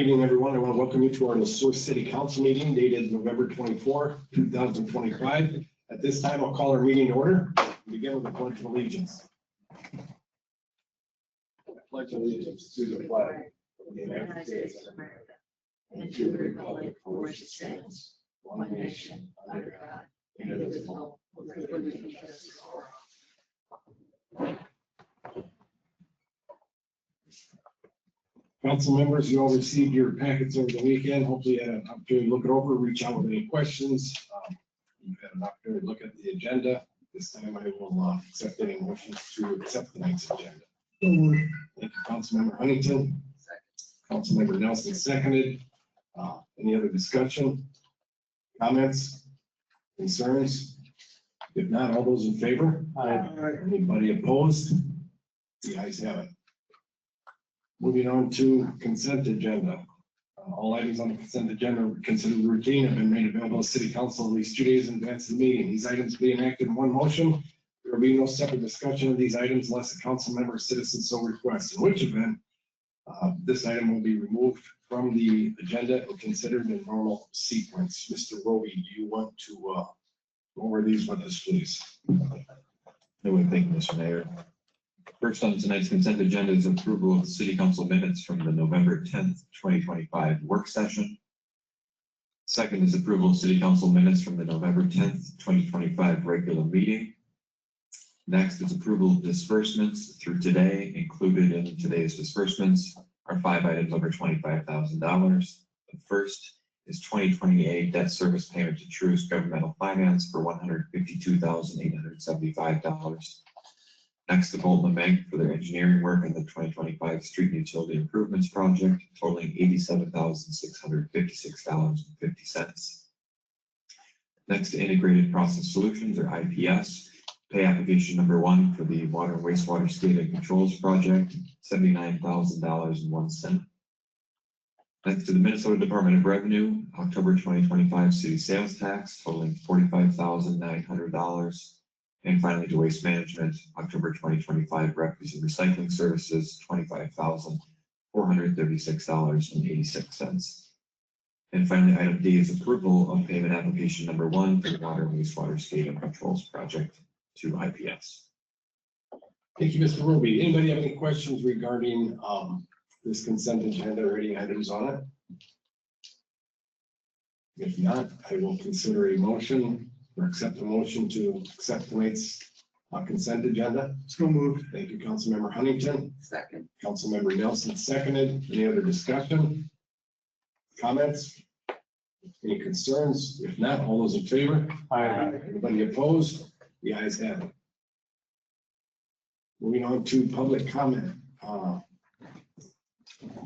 evening, everyone. I want to welcome you to our Sueur City Council meeting dated November 24, 2025. At this time, I'll call our meeting to order and begin with the Pledge of Allegiance. I pledge allegiance to the flag of the United States of America and to the republic for which it stands, one nation, under God, indivisible, with liberty and justice for all. Council members, you all received your packets over the weekend. Hopefully you had an opportunity to look it over, reach out with any questions. You've had an opportunity to look at the agenda. This time I will accept any motions to accept tonight's agenda. Thank you, Councilmember Huntington. Councilmember Nelson seconded. Any other discussion, comments, concerns? If not, all those in favor? Aye. Anybody opposed? The ayes have it. Moving on to consent agenda. All items on the consent agenda considered routine have been made available to City Council at least 2 days in advance of the meeting. These items be enacted in one motion. There will be no separate discussion of these items unless a council member or citizen so requests, in which event this item will be removed from the agenda and considered in normal sequence. Mr. Roby, do you want to go over these with us, please? I would thank you, Mr. Mayor. First on tonight's consent agenda is approval of the City Council minutes from the November 10th, 2025 work session. Second is approval of City Council minutes from the November 10th, 2025 regular meeting. Next is approval of disbursements through today. Included in today's disbursements are 5 items over $25,000. The first is 2028 debt service payment to Truist Governmental Finance for $152,875. Next, the Bolton Bank for their engineering work on the 2025 Street and Utility Improvements Project, totaling $87,656.50. Next, Integrated Process Solutions, or IPS, pay application number 1 for the Water and Wastewater SCADA and Controls Project, $79,000.01. Next, to the Minnesota Department of Revenue, October 2025 city sales tax, totaling $45,900. And finally, to Waste Management, October 2025 refuse and recycling services, $25,436.86. And finally, item D is approval of payment application number 1 for the Water and Wastewater SCADA and Controls Project to IPS. Thank you, Mr. Roby. Anybody have any questions regarding this consent agenda or any items on it? If not, I will consider a motion or accept a motion to accept tonight's consent agenda. So moved. Thank you, Councilmember Huntington. Second. Councilmember Nelson seconded. Any other discussion? Comments? Any concerns? If not, all those in favor? Aye. Anybody opposed? The ayes have it. Moving on to public comment.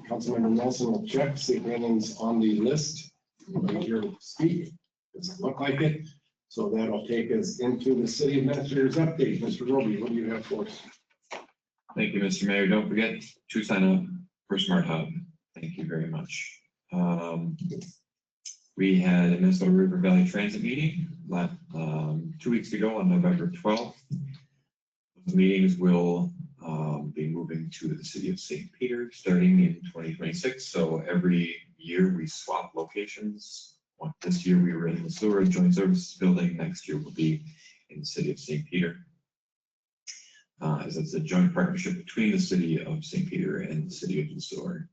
Councilmember Nelson will check, see if anything's on the list. Anybody here to speak? Doesn't look like it. So that'll take us into the city administrator's update. Mr. Roby, what do you have for us? Thank you, Mr. Mayor. Don't forget to sign up for Smart Hub. Thank you very much. We had a Minnesota River Valley Transit meeting 2 weeks ago on November 12th. Those meetings will be moving to the city of St. Peter starting in 2026. So every year we swap locations. This year we were in the Sueur Joint Services Building. Next year we'll be in the city of St. Peter. As it's a joint partnership between the city of St. Peter and the city of Sueur.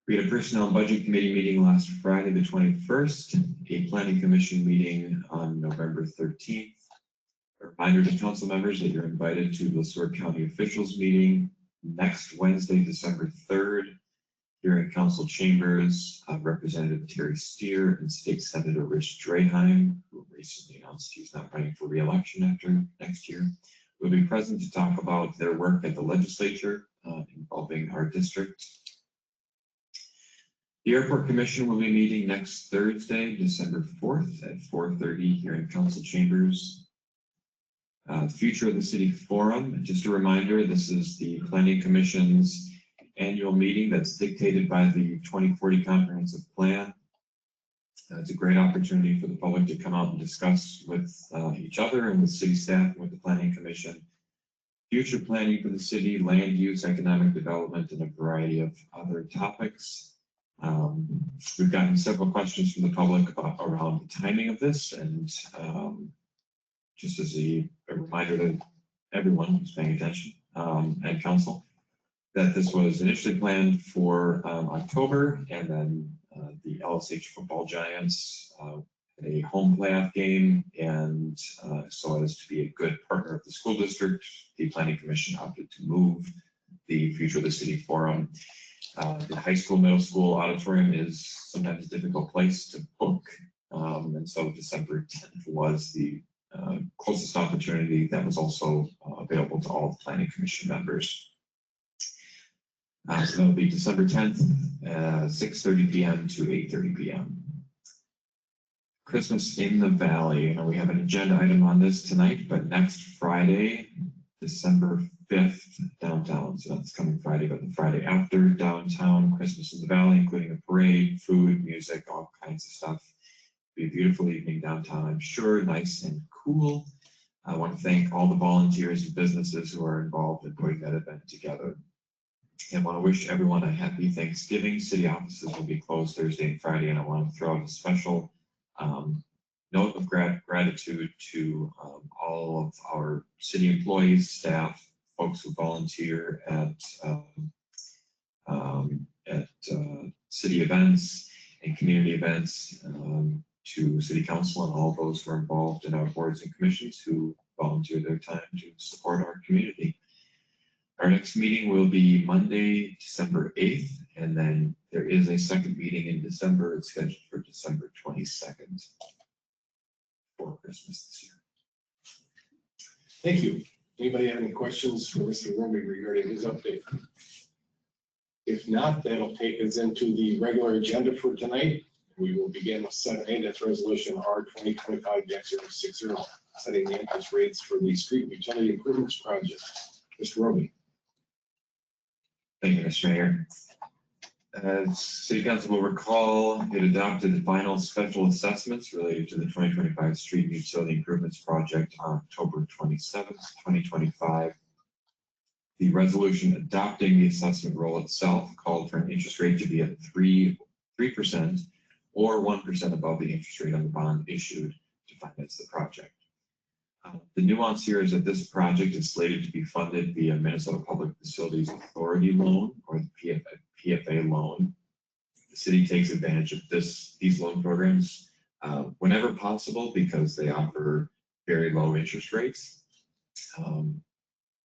We had a Personnel and Budget Committee meeting last Friday, the 21st, a Planning Commission meeting on November 13th. A reminder to council members that you're invited to the Sueur County officials meeting next Wednesday, December 3rd. Here in council chambers, Representative Terry Steer and State Senator Rich Draheim, who recently announced he's not running for re-election after next year, will be present to talk about their work at the legislature involving our district. The Airport Commission will be meeting next Thursday, December 4th at 4:30 here in council chambers. Future of the City Forum, just a reminder, this is the Planning Commission's annual meeting that's dictated by the 2040 Comprehensive Plan. It's a great opportunity for the public to come out and discuss with each other and with city staff and with the Planning Commission future planning for the city, land use, economic development, and a variety of other topics. We've gotten several questions from the public around the timing of this, and just as a reminder to everyone who's paying attention and council, that this was initially planned for October, and then the LSH football giants a home playoff game, and so as to be a good partner of the school district, the planning commission opted to move the Future of the City Forum. The high school, middle school auditorium is sometimes a difficult place to book, and so December 10th was the closest opportunity that was also available to all the planning commission members. So that'll be December 10th, 6:30 p.m. to 8:30 p.m. Christmas in the Valley. You know, we have an agenda item on this tonight, but next Friday, December 5th, downtown. So that's coming Friday, but the Friday after, downtown, Christmas in the Valley, including a parade, food, music, all kinds of stuff. Be a beautiful evening downtown, I'm sure, nice and cool. I want to thank all the volunteers and businesses who are involved in putting that event together. And want to wish everyone a happy Thanksgiving. City offices will be closed Thursday and Friday, and I want to throw out a special note of gratitude to all of our city employees, staff, folks who volunteer at city events and community events, to city council and all those who are involved in our boards and commissions who volunteer their time to support our community. Our next meeting will be Monday, December 8th, and then there is a second meeting in December. It's scheduled for December 22nd for Christmas this year. Thank you. Anybody have any questions for Mr. Roby regarding his update? If not, that'll take us into the regular agenda for tonight. We will begin with 7A, that's resolution R 2025-060, setting the interest rates for the street utility improvements project. Mr. Roby. Thank you, Mr. Mayor. As City Council will recall, it adopted the final special assessments related to the 2025 Street Utility Improvements Project on October 27th, 2025. The resolution adopting the assessment roll itself called for an interest rate to be at 3% or 1% above the interest rate on the bond issued to finance the project. The nuance here is that this project is slated to be funded via Minnesota Public Facilities Authority loan, or the PFA loan. The city takes advantage of these loan programs whenever possible because they offer very low interest rates.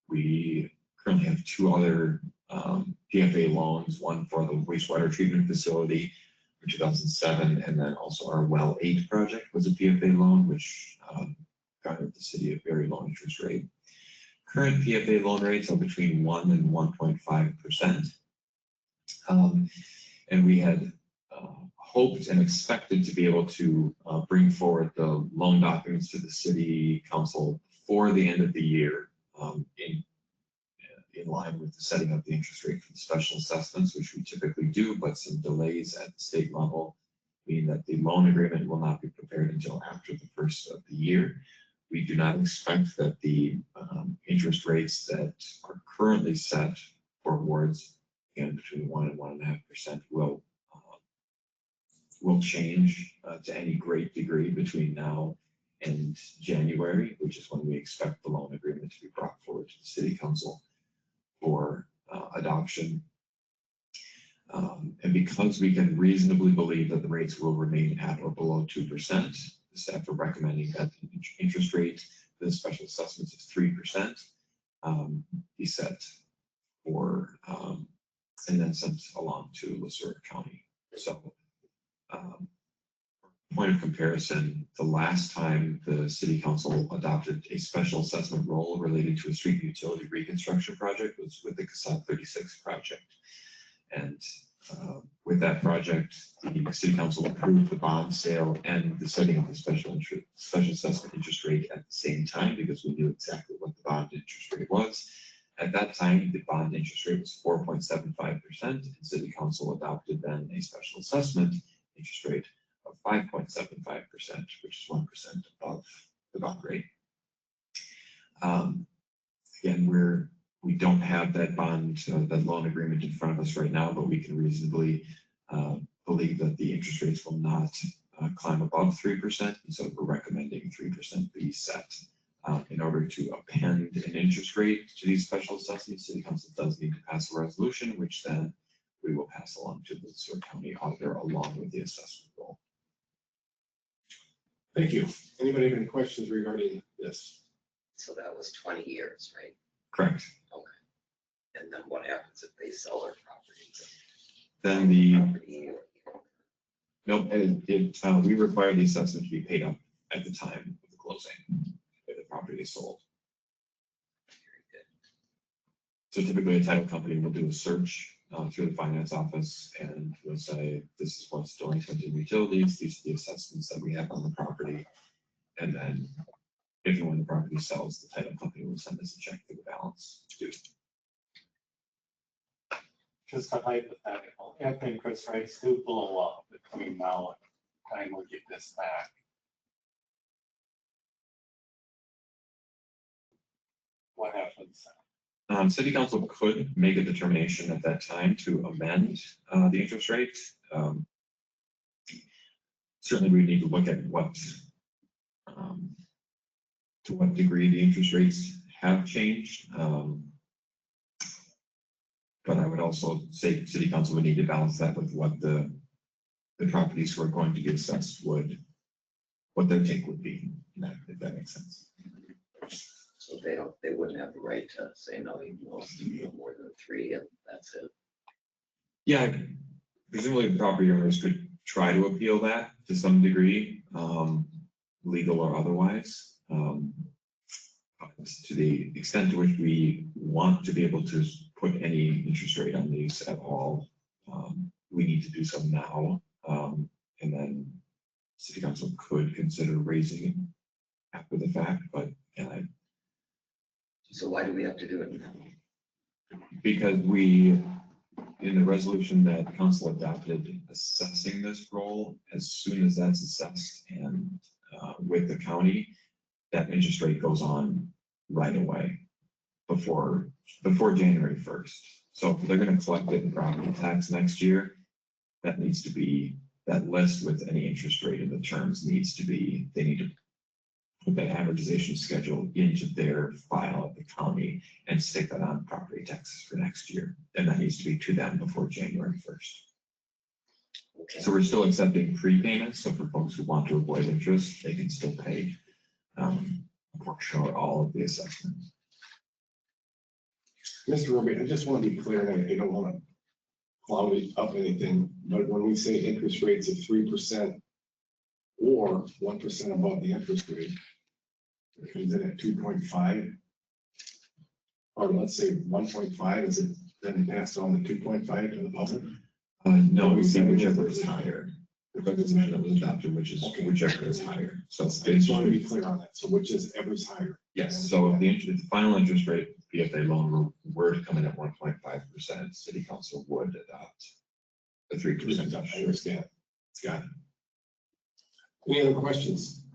We currently have two other PFA loans, one for the wastewater treatment facility in 2007, and then also our Well 8 project was a PFA loan, which garnered the city a very low interest rate. Current PFA loan rates are between 1 and 1.5%. And we had hoped and expected to be able to bring forward the loan documents to the city council before the end of the year, in line with the setting of the interest rate for the special assessments, which we typically do, but some delays at the state level mean that the loan agreement will not be prepared until after the first of the year. We do not expect that the interest rates that are currently set for awards, again, between 1 and 1.5%, will change to any great degree between now and January, which is when we expect the loan agreement to be brought forward to the city council for adoption. And because we can reasonably believe that the rates will remain at or below 2%, the staff are recommending that the interest rate for the special assessments is 3%, be set for, and then sent along to Sueur County. So, point of comparison, the last time the city council adopted a special assessment roll related to a street utility reconstruction project was with the Cassat 36 project. And with that project, the city council approved the bond sale and the setting of the special assessment interest rate at the same time because we knew exactly what the bond interest rate was. At that time, the bond interest rate was 4.75%, and city council adopted then a special assessment interest rate of 5.75%, which is 1% above the bond rate. Again, we don't have that bond, that loan agreement in front of us right now, but we can reasonably believe that the interest rates will not climb above 3%, and so we're recommending 3% be set. In order to append an interest rate to these special assessments, City Council does need to pass a resolution, which then we will pass along to the Sueur County Auditor along with the assessment goal. Thank you. Anybody have any questions regarding this? So that was 20 years, right? Correct. Okay. And then what happens if they sell their property? Then the, Property nope, we require the assessment to be paid up at the time of the closing if the property is sold. So typically a title company will do a search through the finance office and will say, this is what's delinquent in utilities, these are the assessments that we have on the property. And then if and when the property sells, the title company will send us a check for the balance due. Just a hypothetical, if interest rates do blow up between now and time we get this back. What happens then? City Council could make a determination at that time to amend the interest rate. Certainly we need to look at what, to what degree the interest rates have changed. But I would also say City Council would need to balance that with what the properties who are going to be assessed would, what their take would be, if that makes sense. So they wouldn't have the right to say, no, you can only do more than 3 and that's it. Yeah, presumably the property owners could try to appeal that to some degree, legal or otherwise. To the extent to which we want to be able to put any interest rate on these at all, we need to do so now. And then City Council could consider raising it after the fact, but So why do we have to do it now? because we, in the resolution that council adopted assessing this role, as soon as that's assessed and with the county, that interest rate goes on right away before January 1st. So if they're going to collect it in property tax next year, that needs to be, that list with any interest rate in the terms needs to be, they need to put that amortization schedule into their file at the county and stick that on property taxes for next year. And that needs to be to them before January 1st. Okay. So we're still accepting prepayments. So for folks who want to avoid interest, they can still pay a portion or all of the assessment. Mr. Ruby, I just want to be clear, and I don't want to cloud up anything, but when we say interest rates of 3% or 1% above the interest rate, it comes in at 2.5, or let's say 1.5, is it then passed on to 2.5 to the public? No, we see whichever is higher. The resolution that was adopted, which is whichever is higher. So I just want to be clear on that. So which is ever's higher? yes, so if the final interest rate, PFA loan were to come in at 1.5%, City Council would adopt the 3%. I understand. It's got it. Any other questions?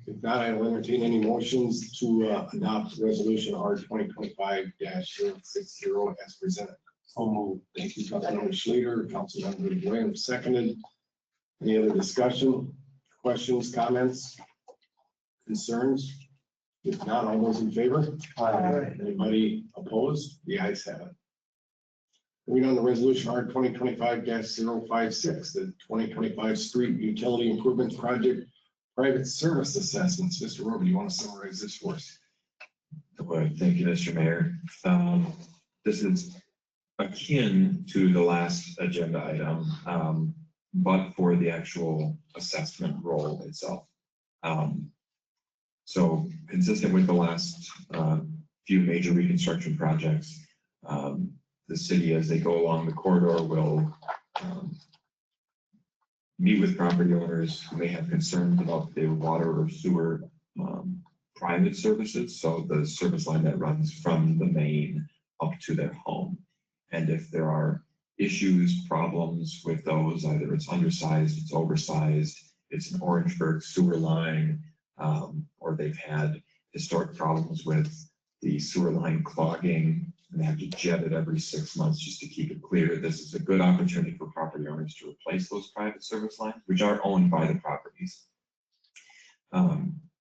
If not, I will entertain any motions to adopt resolution R 2025-060 as presented. So move. Thank you, Councilmember Schleter, Councilmember Williams, seconded. Any other discussion, questions, comments, concerns? If not, all those in favor? Anybody opposed? The ayes have it. Moving on to resolution R 2025-056, the 2025 street utility improvement project private service assessments. Mr. Roby, you want to summarize this for us? Thank you, Mr. Mayor. This is akin to the last agenda item, but for the actual assessment role itself. So consistent with the last few major reconstruction projects, the city, as they go along the corridor, will meet with property owners who may have concerns about their water or sewer private services. So the service line that runs from the main up to their home. And if there are issues, problems with those, either it's undersized, it's oversized, it's an Orangeburg sewer line, or they've had historic problems with the sewer line clogging and they have to jet it every 6 months just to keep it clear. This is a good opportunity for property owners to replace those private service lines, which are owned by the properties.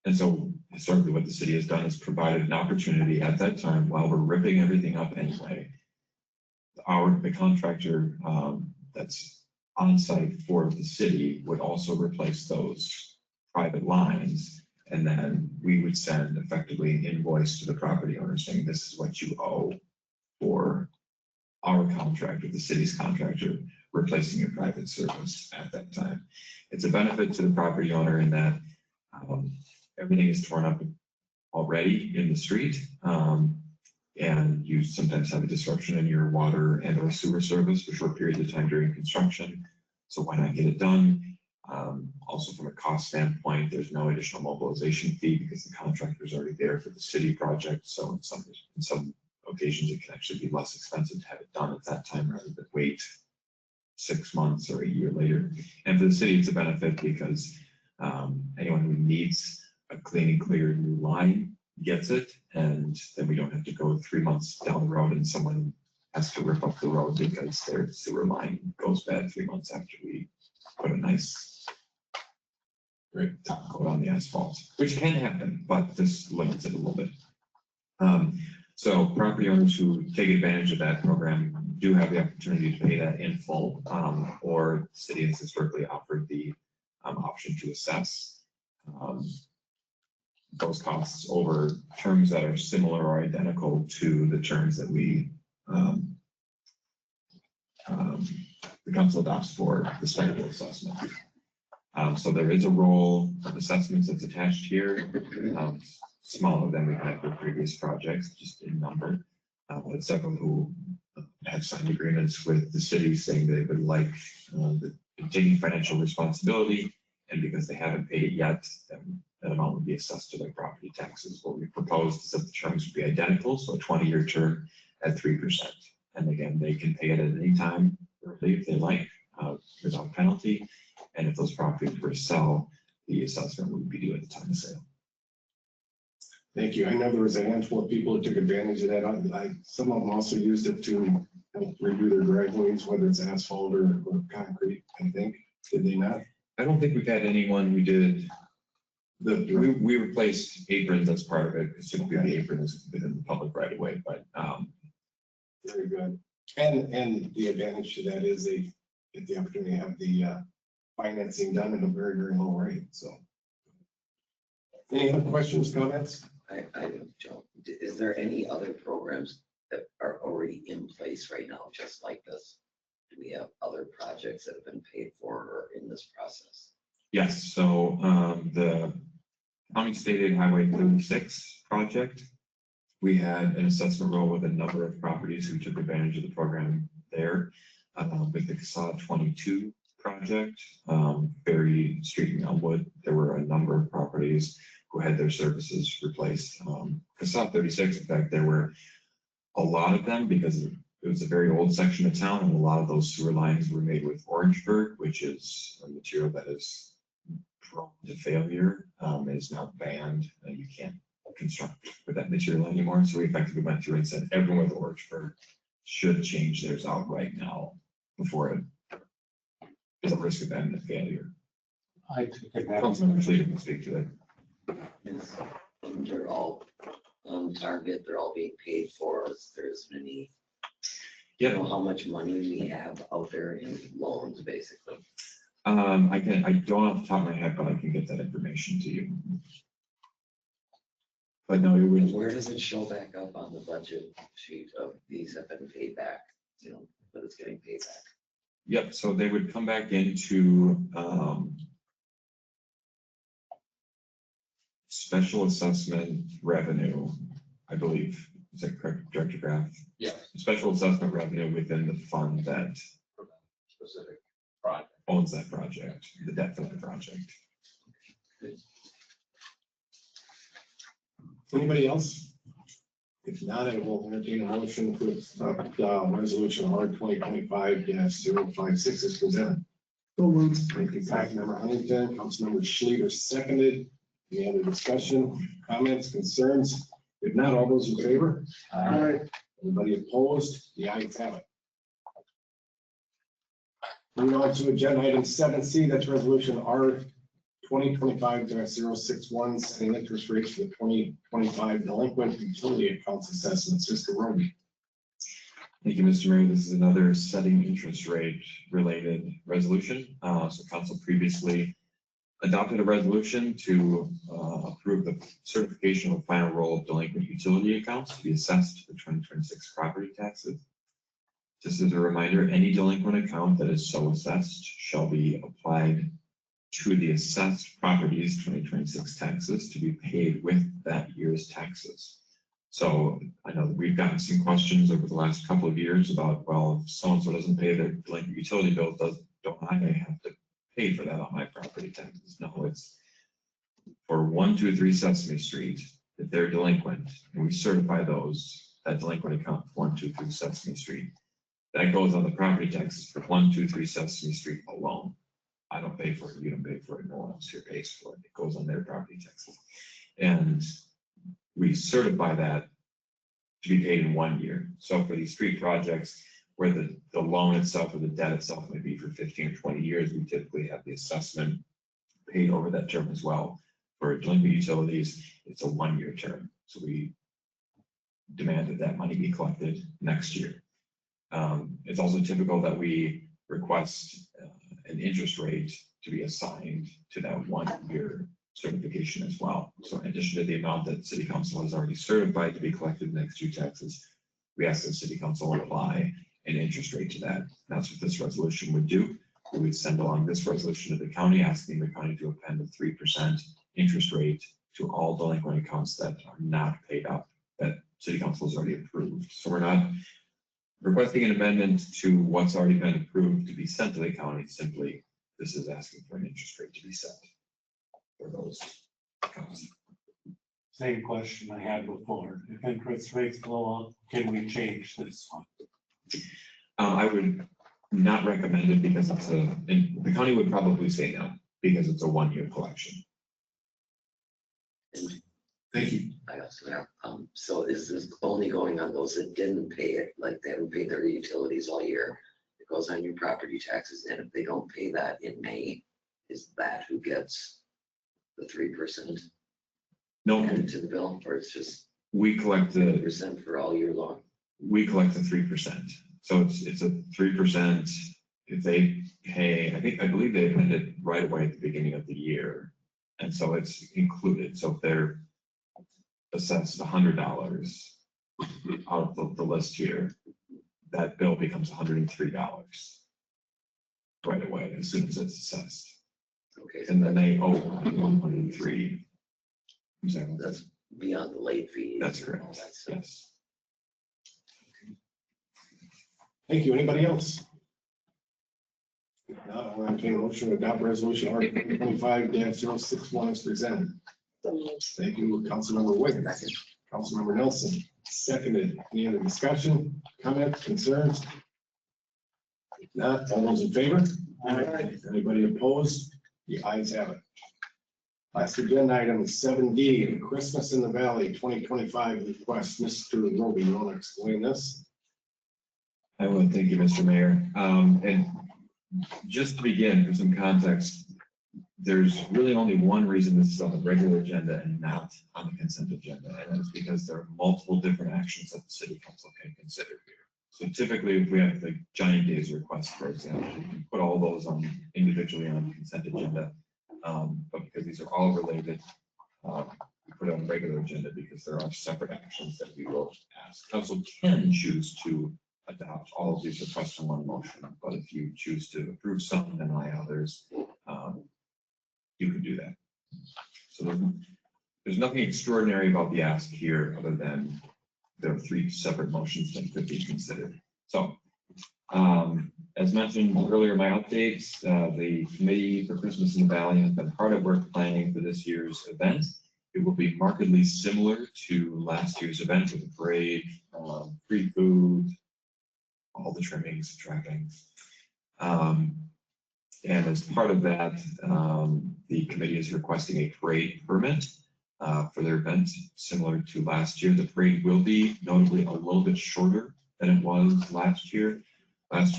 And so historically what the city has done is provided an opportunity at that time while we're ripping everything up anyway. The contractor that's on site for the city would also replace those private lines. And then we would send effectively an invoice to the property owner saying, this is what you owe for our contract with the city's contractor replacing your private service at that time. It's a benefit to the property owner in that everything is torn up already in the street. And you sometimes have a disruption in your water and or sewer service for short periods of time during construction. So why not get it done? Also from a cost standpoint, there's no additional mobilization fee because the contractor is already there for the city project. So in some occasions, it can actually be less expensive to have it done at that time rather than wait 6 months or a year later. And for the city, it's a benefit because anyone who needs a clean and clear new line gets it, and then we don't have to go 3 months down the road and someone has to rip up the road because their sewer line goes bad 3 months after we put a nice top coat on the asphalt, which can happen, but this limits it a little bit. So property owners who take advantage of that program do have the opportunity to pay that in full, or the city has historically offered the option to assess those costs over terms that are similar or identical to the terms that the council adopts for the spectral assessment. So there is a role of assessments that's attached here, smaller than we've had for previous projects, just in number. But several who have signed agreements with the city saying they would like taking financial responsibility, and because they haven't paid it yet, then that amount would be assessed to their property taxes. What we proposed is that the terms would be identical, so a 20-year term at 3%. And again, they can pay it at any time early if they like, without penalty. And if those properties were to sell, the assessment would be due at the time of sale. Thank you. I know there was a handful of people who took advantage of that. Some of them also used it to help redo their driveways, whether it's asphalt or concrete, I think. Did they not? I don't think we've had anyone who did. We replaced aprons as part of it, because typically the apron is within the public right away, but very good. And the advantage to that is they get the opportunity to have the financing done at a very, very low rate. So any other questions, comments? I don't. Is there any other programs that are already in place right now, just like this? Do we have other projects that have been paid for or in this process? yes, so the County State Aid Highway 36 project, we had an assessment role with a number of properties who took advantage of the program there. With the CASA 22 project, Ferry Street in Elmwood, there were a number of properties who had their services replaced. CASA 36, in fact, there were a lot of them because it was a very old section of town, and a lot of those sewer lines were made with Orangeburg, which is a material that is prone to failure. It is now banned. You can't construct with that material anymore. So we effectively went through and said everyone with Orangeburg should change theirs out right now before it is a risk of imminent failure. I took advantage. Councilmember Schleter can speak to it. And they're all on target, they're all being paid for. There's any, you know, how much money we have out there in loans, basically. I don't off the top of my head, but I can get that information to you. But no, it would. Where does it show back up on the budget sheet of these have been paid back, you know, that it's getting paid back? Yep, so they would come back into special assessment revenue, I believe. Is that correct, Director Graff? Yeah. Special assessment revenue within the fund that Specific project. owns that project, the debt for the project. Anybody else? If not, I will entertain a motion to adopt resolution R 2025-056 as presented. Thank you, Councilmember Huntington. Councilmember Schleter seconded. Any other discussion, comments, concerns? If not, all those in favor? Aye. Anybody opposed? The ayes have it. Moving on to agenda item 7C, that's resolution R 2025-061, setting interest rates for the 2025 delinquent utility accounts assessments. Mr. Roby. Thank you, Mr. Mayor. This is another setting interest rate related resolution. So council previously adopted a resolution to approve the certification of a final roll of delinquent utility accounts to be assessed for 2026 property taxes. Just as a reminder, any delinquent account that is so assessed shall be applied to the assessed property's 2026 taxes to be paid with that year's taxes. So I know that we've gotten some questions over the last couple of years about, well, if so-and-so doesn't pay their delinquent utility bill, don't I have to pay for that on my property taxes? No, it's for 123 Sesame Street, if they're delinquent, and we certify those, that delinquent account, 123 Sesame Street, that goes on the property taxes for 123 Sesame Street alone. I don't pay for it, you don't pay for it, no one else here pays for it. It goes on their property taxes. And we certify that to be paid in 1 year. So for these street projects where the loan itself or the debt itself may be for 15 or 20 years, we typically have the assessment paid over that term as well. For delinquent utilities, it's a 1 year term. So we demand that that money be collected next year. It's also typical that we request an interest rate to be assigned to that 1 year certification as well. So in addition to the amount that City Council has already certified to be collected in the next 2 taxes, we ask that City Council apply an interest rate to that. That's what this resolution would do. We would send along this resolution to the county, asking the county to append a 3% interest rate to all delinquent accounts that are not paid up, that City Council has already approved. So we're not requesting an amendment to what's already been approved to be sent to the county. Simply, this is asking for an interest rate to be set for those accounts. Same question I had before. If interest rates go up, can we change this one? I would not recommend it because it's and the county would probably say no because it's a 1 year collection. Thank you. I also have, so is this only going on those that didn't pay it, like they haven't paid their utilities all year? It goes on your property taxes, and if they don't pay that in May, is that who gets the 3%? No, Added to the bill, or it's just we collect the 3% for all year long? we collect the 3%. So it's a 3%. If they pay, I believe they amend it right away at the beginning of the year, and so it's included. So if they're assessed $100 out of the list here, that bill becomes $103 right away as soon as it's assessed. Okay, And then they owe $103. that's beyond the late fees. That's and all correct. that stuff. Yes. Thank you. Anybody else? If not, I'll entertain a motion to adopt resolution R 2025-061 as presented. Thank you, Councilmember Wiggins. Councilmember Nelson, seconded. Any other discussion, comments, concerns? If not, all those in favor? Aye. Anybody opposed? The ayes have it. Last agenda item is 7D, Christmas in the Valley 2025 request. Mr. Roby, you want to explain this? I would. Thank you, Mr. Mayor. And just to begin, for some context, there's really only one reason this is on the regular agenda and not on the consent agenda, and that's because there are multiple different actions that the City Council can consider here. So typically, if we have the Giant Days request, for example, we can put all those on individually on the consent agenda. But because these are all related, we put it on the regular agenda because there are separate actions that we will ask. Council can choose to adopt all of these requests in one motion, but if you choose to approve some and deny others, you can do that. So there's nothing extraordinary about the ask here other than there are 3 separate motions that could be considered. So as mentioned earlier in my updates, the Committee for Christmas in the Valley has been hard at work planning for this year's event. It will be markedly similar to last year's event with a parade, free food, all the trimmings, trappings. And as part of that, the committee is requesting a parade permit for their event, similar to last year. The parade will be notably a little bit shorter than it was last year. Last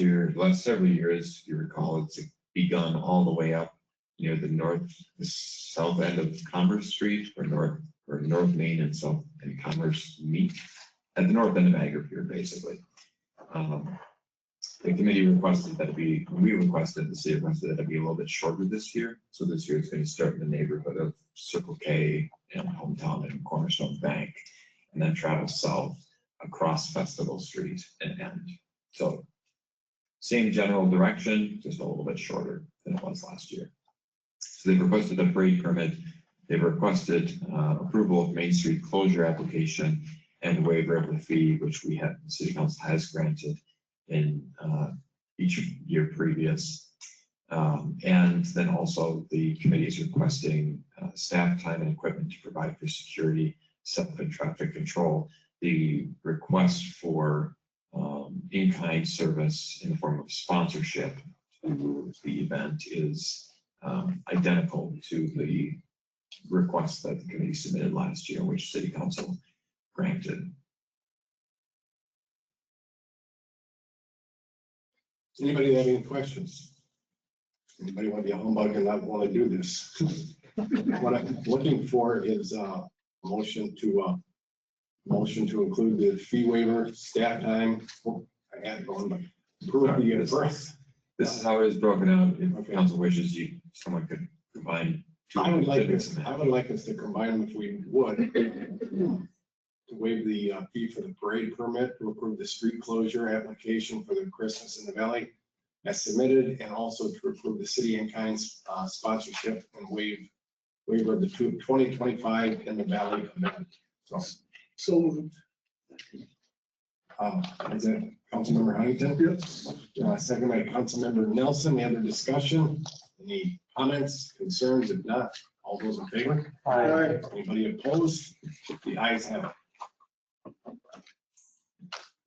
several years, you recall, it's begun all the way up near the south end of Commerce Street, or North Main and South and Commerce meet at the north end of Agri-Pier, basically. The committee requested that the city requested that it be a little bit shorter this year. So this year it's going to start in the neighborhood of Circle K and Hometown and Cornerstone Bank, and then travel south across Festival Street and end. So same general direction, just a little bit shorter than it was last year. So they've requested a parade permit. They've requested approval of Main Street closure application and waiver of the fee, which the City Council has granted in each year previous. And then also the committee is requesting staff time and equipment to provide for security, and traffic control. The request for in-kind service in the form of sponsorship to the event is identical to the request that the committee submitted last year, which City Council granted. Anybody have any questions? Anybody want to be a humbug and not want to do this? What I'm looking for is a motion to include the fee waiver, staff time. I had one, but approve the first. This is how it is broken out. If Okay. council wishes, someone could combine two. I would like exhibits. us to combine them if we would. To waive the fee for the parade permit, to approve the street closure application for the Christmas in the Valley as submitted, and also to approve the city in kind sponsorship and waiver of the 2025 in the Valley event. So is that Councilmember Huntington? Yes. Second by Councilmember Nelson. Any other discussion? Any comments, concerns? If not, all those in favor? Aye. Anybody opposed? The ayes have it.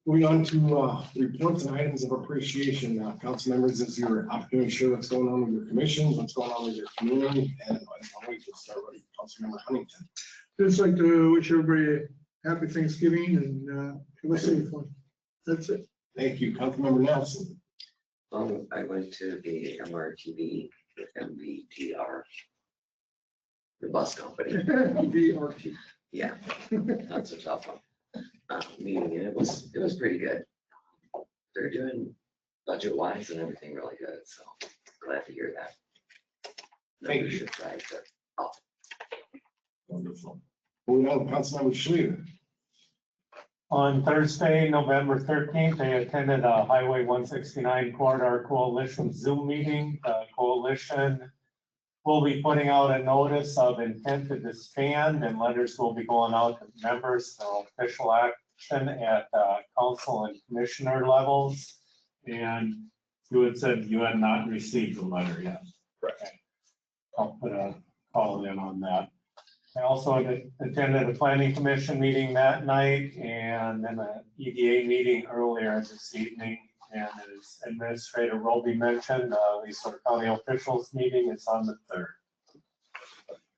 Moving on to reports and items of appreciation. Council members, this is your opportunity to share what's going on with your commissions, what's going on with your community, and I'll wait to start with Councilmember Huntington. Just like to wish everybody a happy Thanksgiving and have a safe one. That's it. Thank you, Councilmember Nelson. I went to the MRTV, MVTR, the bus company. VRT. Yeah, that's a tough one. Meeting, and it was pretty good. They're doing budget wise and everything really good, so glad to hear that. Thank you. Should try to. Wonderful. Moving on to Councilmember Schluter. On Thursday, November 13th, I attended a Highway 169 Corridor Coalition Zoom meeting. The coalition will be putting out a notice of intent to disband, and letters will be going out to members for official action at council and commissioner levels. And you had said you had not received the letter yet. Correct. I'll put a call in on that. I also attended a planning commission meeting that night and then an EDA meeting earlier this evening. And as Administrator Roby mentioned, the Sueur County officials meeting is on the 3rd.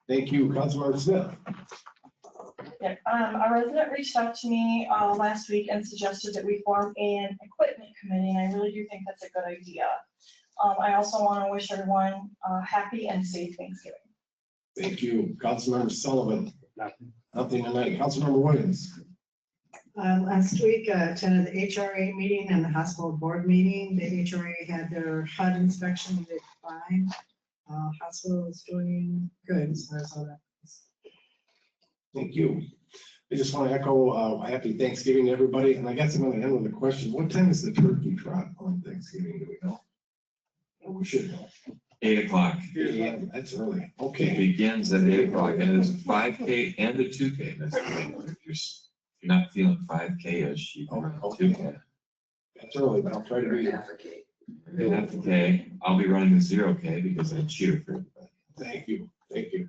Thank you, Councilmember Smith. Yeah, a resident reached out to me last week and suggested that we form an equipment committee, and I really do think that's a good idea. I also want to wish everyone a happy and safe Thanksgiving. Thank you, Councilmember Sullivan. Nothing tonight. Councilmember Williams. Last week, I attended the HRA meeting and the hospital board meeting. The HRA had their HUD inspection, they did fine. Hospital is doing good as far as all that. Thank you. I just want to echo a happy Thanksgiving to everybody. And I guess I'm going to end with a question. What time is the turkey trot on Thanksgiving? Do we know? We should know. 8 o'clock. Yeah, that's early. It Okay. begins at 8 o'clock, and it's 5K and a 2K. That's if you're not feeling 5K-ish, you can run 2K. That's early, but I'll try to be there. Advocate. And half the K, I'll be running the 0K because I cheer for everybody. Thank you. Thank you.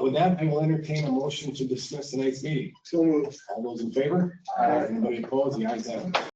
With that, I will entertain a motion to dismiss tonight's meeting. So moved. All those in favor? Anybody opposed? The ayes have it.